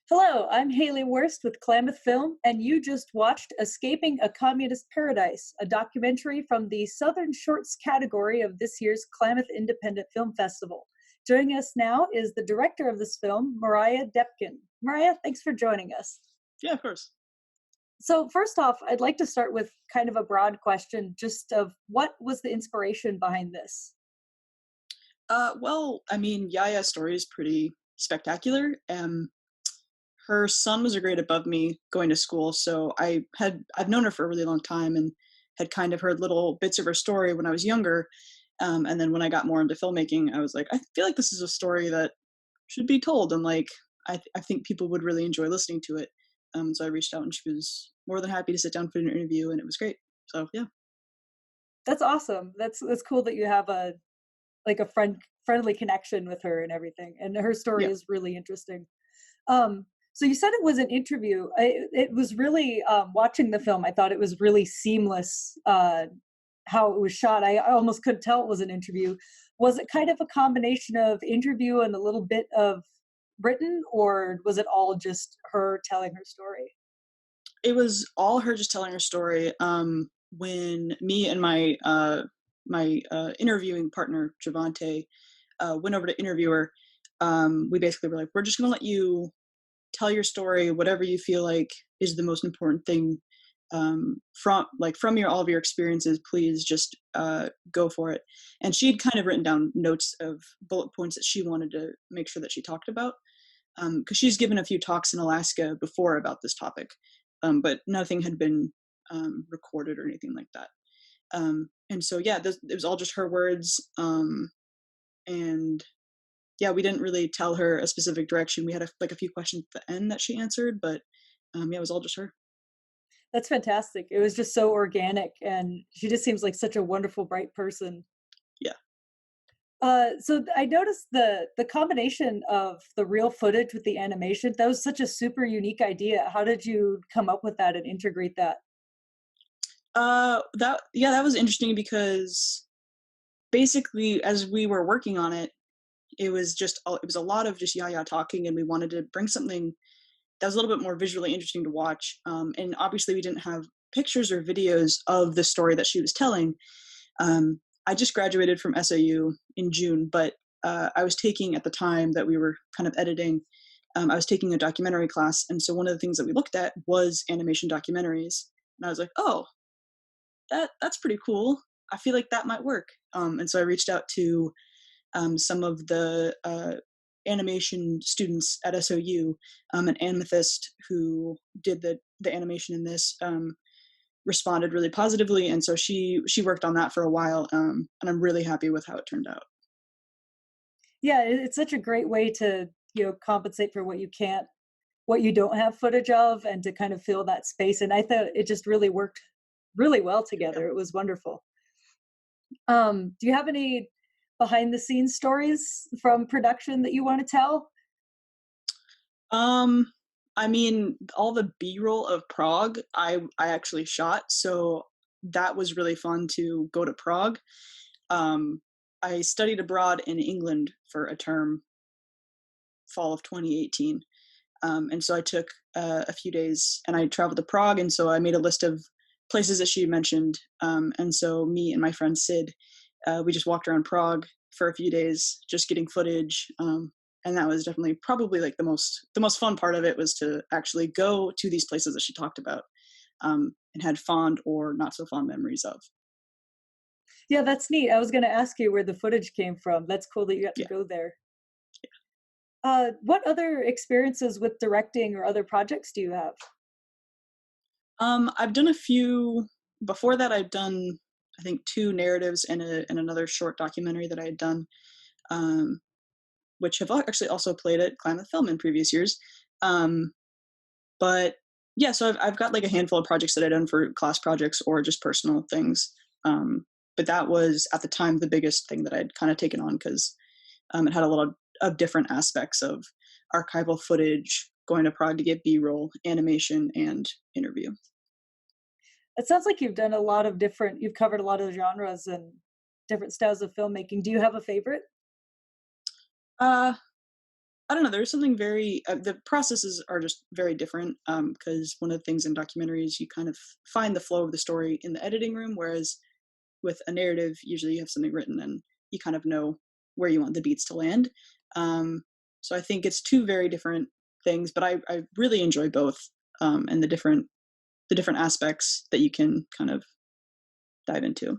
Hello, I'm Haley Worst with Klamath Film, and you just watched Escaping a Communist Paradise, a documentary from the Southern Shorts category of this year's Klamath Independent Film Festival. Joining us now is the director of this film, Moriah Doepken. Moriah, thanks for joining us. Yeah, of course. So, first off, I'd like to start with kind of a broad question just of what was the inspiration behind this? Yaya's story is pretty spectacular. Her son was a grade above me going to school, so I've known her for a really long time and had kind of heard little bits of her story when I was younger. And then when I got more into filmmaking, I was like, I feel like this is a story that should be told, and I think people would really enjoy listening to it. So I reached out, and she was more than happy to sit down for an interview, and it was great. So yeah. That's awesome. That's cool that you have a friendly connection with her and everything. And her story Yeah. is really interesting. So you said it was an interview. It was really watching the film. I thought it was really seamless how it was shot. I almost couldn't tell it was an interview. Was it kind of a combination of interview and a little bit of written, or was it all just her telling her story? It was all her just telling her story. When me and my interviewing partner Javante went over to interview her, we basically were like, we're just gonna let you tell your story, whatever you feel like is the most important thing from all of your experiences. Please just go for it. And she'd kind of written down notes of bullet points that she wanted to make sure that she talked about, because she's given a few talks in Alaska before about this topic, but nothing had been recorded or anything like that. And so, yeah, it was all just her words. And yeah, we didn't really tell her a specific direction. We had a few questions at the end that she answered, but yeah, it was all just her. That's fantastic. It was just so organic, and she just seems like such a wonderful, bright person. Yeah. I noticed the combination of the real footage with the animation. That was such a super unique idea. How did you come up with that and integrate that? That was interesting because basically, as we were working on it, it was a lot of just Yaya talking, and we wanted to bring something that was a little bit more visually interesting to watch. And obviously, we didn't have pictures or videos of the story that she was telling. I just graduated from SOU in June, but I was taking, at the time that we were kind of editing, I was taking a documentary class, and so one of the things that we looked at was animation documentaries, and I was like, oh, that's pretty cool. I feel like that might work. And so I reached out to some of the animation students at SOU, an Amethyst who did the animation in this, responded really positively, and so she worked on that for a while, and I'm really happy with how it turned out. Yeah, it's such a great way to compensate for what you don't have footage of, and to kind of fill that space. And I thought it just really worked really well Yeah. together. It was wonderful. Do you have any behind the scenes stories from production that you want to tell? Um, all the B-roll of Prague, I actually shot, so that was really fun to go to Prague. Um, I studied abroad in England for a term, fall of 2018. And so I took a few days and I traveled to Prague. And so I made a list of places that she had mentioned. And so me and my friend Sid, we just walked around Prague for a few days, just getting footage. And that was definitely probably like the most fun part of it, was to actually go to these places that she talked about, and had fond or not so fond memories of. Yeah, that's neat. I was going to ask you where the footage came from. That's cool that you got to Yeah. go there. What other experiences with directing or other projects do you have? I've done a few. Before that, I've done, I think, two narratives and another short documentary that I had done, um, which have actually also played at Klamath Film in previous years. Um, but yeah, so I've got like a handful of projects that I've done for class projects or just personal things. But that was at the time the biggest thing that I'd kind of taken on, because it had a lot of different aspects of archival footage, going to Prague to get B-roll, animation, and interview. It sounds like you've covered a lot of genres and different styles of filmmaking. Do you have a favorite? Uh, I don't know. There's something very the processes are just very different because one of the things in documentaries you kind of find the flow of the story in the editing room, whereas with a narrative usually you have something written and you kind of know where you want the beats to land. Um, so I think it's two very different things, but I really enjoy both and the different aspects that you can kind of dive into.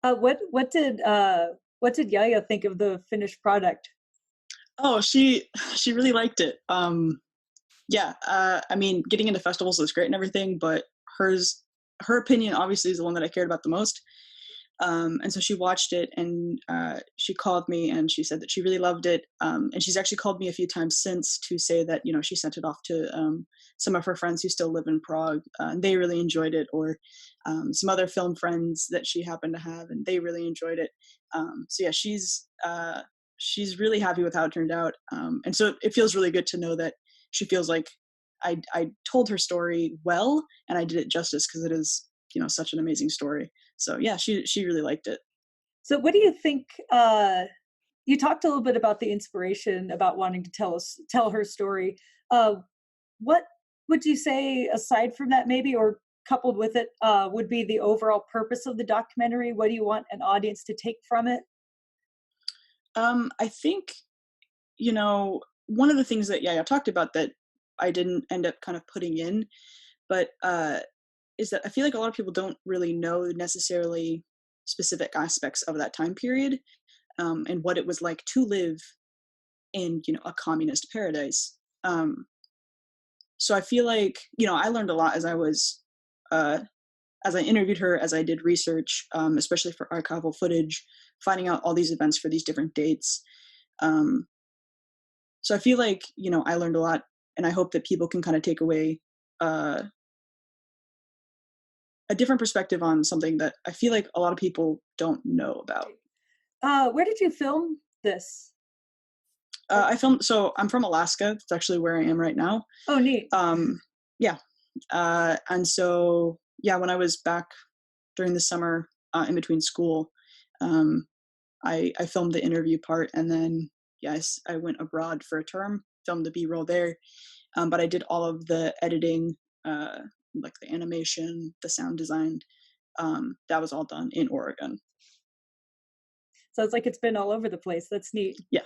What did Yaya think of the finished product? Oh, she really liked it. Yeah, I mean, getting into festivals is great and everything, but her opinion obviously is the one that I cared about the most. And so she watched it and she called me and she said that she really loved it. And she's actually called me a few times since to say that, you know, she sent it off to some of her friends who still live in Prague and they really enjoyed it, or some other film friends that she happened to have and they really enjoyed it. So yeah, she's really happy with how it turned out. And so it feels really good to know that she feels like I told her story well and I did it justice because it is, you know, such an amazing story. So yeah, she really liked it. So, what do you think? You talked a little bit about the inspiration about wanting to tell her story. Uh, what would you say, aside from that, maybe, or coupled with it, would be the overall purpose of the documentary? What do you want an audience to take from it? I think, you know, one of the things that Yaya talked about that I didn't end up kind of putting in, but is that I feel like a lot of people don't really know necessarily specific aspects of that time period and what it was like to live in, you know, a communist paradise. Um, so I feel like, you know, I learned a lot uh, as I interviewed her, as I did research, especially for archival footage, finding out all these events for these different dates. Um, so I feel like, you know, I learned a lot, and I hope that people can kind of take away uh, a different perspective on something that I feel like a lot of people don't know about. Where did you film this? I filmed, so I'm from Alaska. That's actually where I am right now. Oh, neat. Um, yeah. And so, yeah, when I was back during the summer in between school, um, I filmed the interview part, and then yes, I went abroad for a term, filmed the B-roll there. But I did all of the editing, uh, like the animation, the sound design. That was all done in Oregon. Sounds like it's been all over the place. That's neat. Yeah.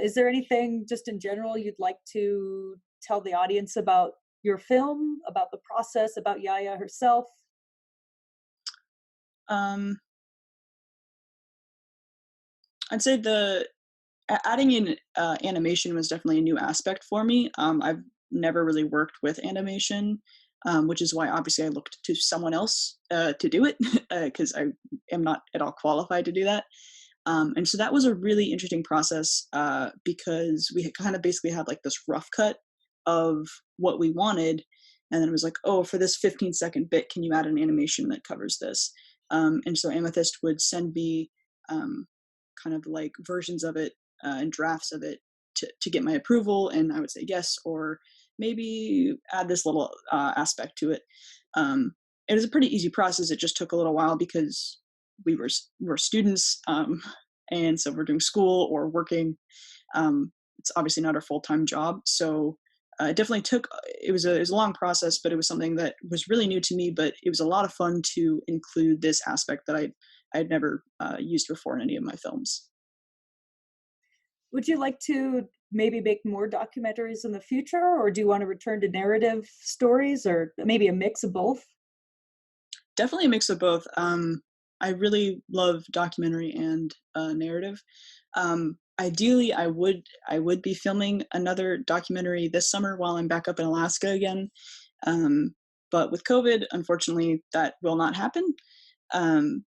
Is there anything just in general you'd like to tell the audience about your film, about the process, about Yaya herself? Um, I'd say adding in animation was definitely a new aspect for me. I've never really worked with animation, which is why obviously I looked to someone else to do it because I am not at all qualified to do that. And so that was a really interesting process because we had kind of basically had like this rough cut of what we wanted. And then it was like, oh, for this 15-second bit, can you add an animation that covers this? And so Amethyst would send me um, kind of like versions of it and drafts of it to get my approval. And I would say yes, or maybe add this little aspect to it. It was a pretty easy process. It just took a little while because we were students, and so we're doing school or working. It's obviously not our full time job, so it definitely took. It was a long process, but it was something that was really new to me. But it was a lot of fun to include this aspect that I'd never used before in any of my films. Would you like to maybe make more documentaries in the future, or do you want to return to narrative stories, or maybe a mix of both? Definitely a mix of both. I really love documentary and narrative. Ideally, I would be filming another documentary this summer while I'm back up in Alaska again. Um, but with COVID, unfortunately, that will not happen. Um,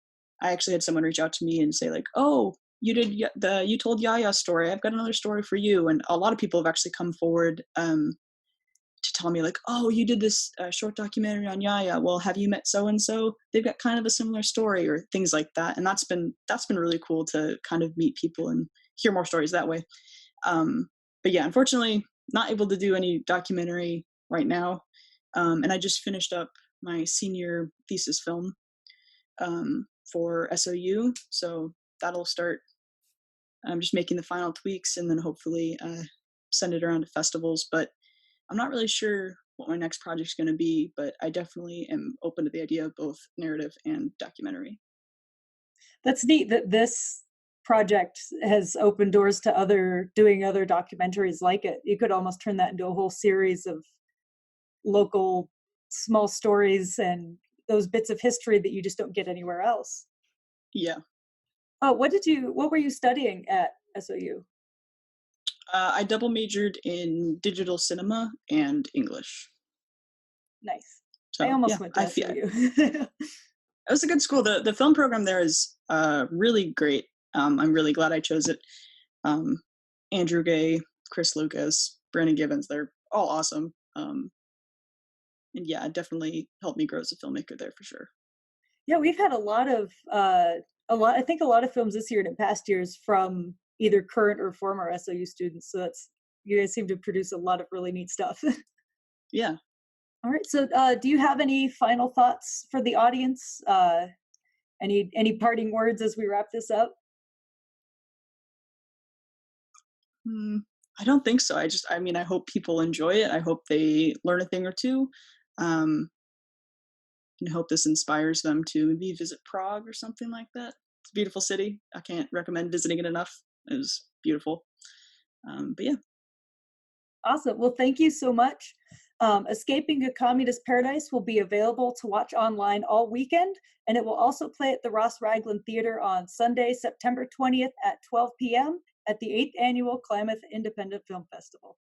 I actually had someone reach out to me and say like, "Oh, you told Yaya's story. I've got another story for you." And a lot of people have actually come forward to tell me like, "Oh, you did this short documentary on Yaya. Well, have you met so and so? They've got kind of a similar story," or things like that. And that's been really cool to kind of meet people and hear more stories that way. But yeah, unfortunately, not able to do any documentary right now. And I just finished up my senior thesis film for SOU, so that'll start I'm just making the final tweaks and then hopefully send it around to festivals. But I'm not really sure what my next project's going to be, but I definitely am open to the idea of both narrative and documentary. That's neat that this project has opened doors to doing other documentaries like it. You could almost turn that into a whole series of local small stories and those bits of history that you just don't get anywhere else. Yeah. Oh, what were you studying at SOU? I double majored in digital cinema and English. Nice. I So yeah, almost went to I feel it SOU. was a good school. The film program there is really great. I'm really glad I chose it. Um, Andrew Gay, Chris Lucas, Brandon Gibbons, they're all awesome. And yeah, it definitely helped me grow as a filmmaker there for sure. Yeah, we've had I think a lot of films this year and in past years from either current or former SOU students. So that's you guys seem to produce a lot of really neat stuff. Yeah. All right. So, do you have any final thoughts for the audience? Any parting words as we wrap this up? Hmm, I don't think so. I mean, I hope people enjoy it. I hope they learn a thing or two. Um, and hope this inspires them to maybe visit Prague or something like that. It's a beautiful city. I can't recommend visiting it enough. It was beautiful. But yeah, Awesome. Well, thank you so much. Escaping a Communist Paradise will be available to watch online all weekend, and it will also play at the Ross Ragland Theater on Sunday, September 20th at 12 p.m. at the 8th Annual Klamath Independent Film Festival.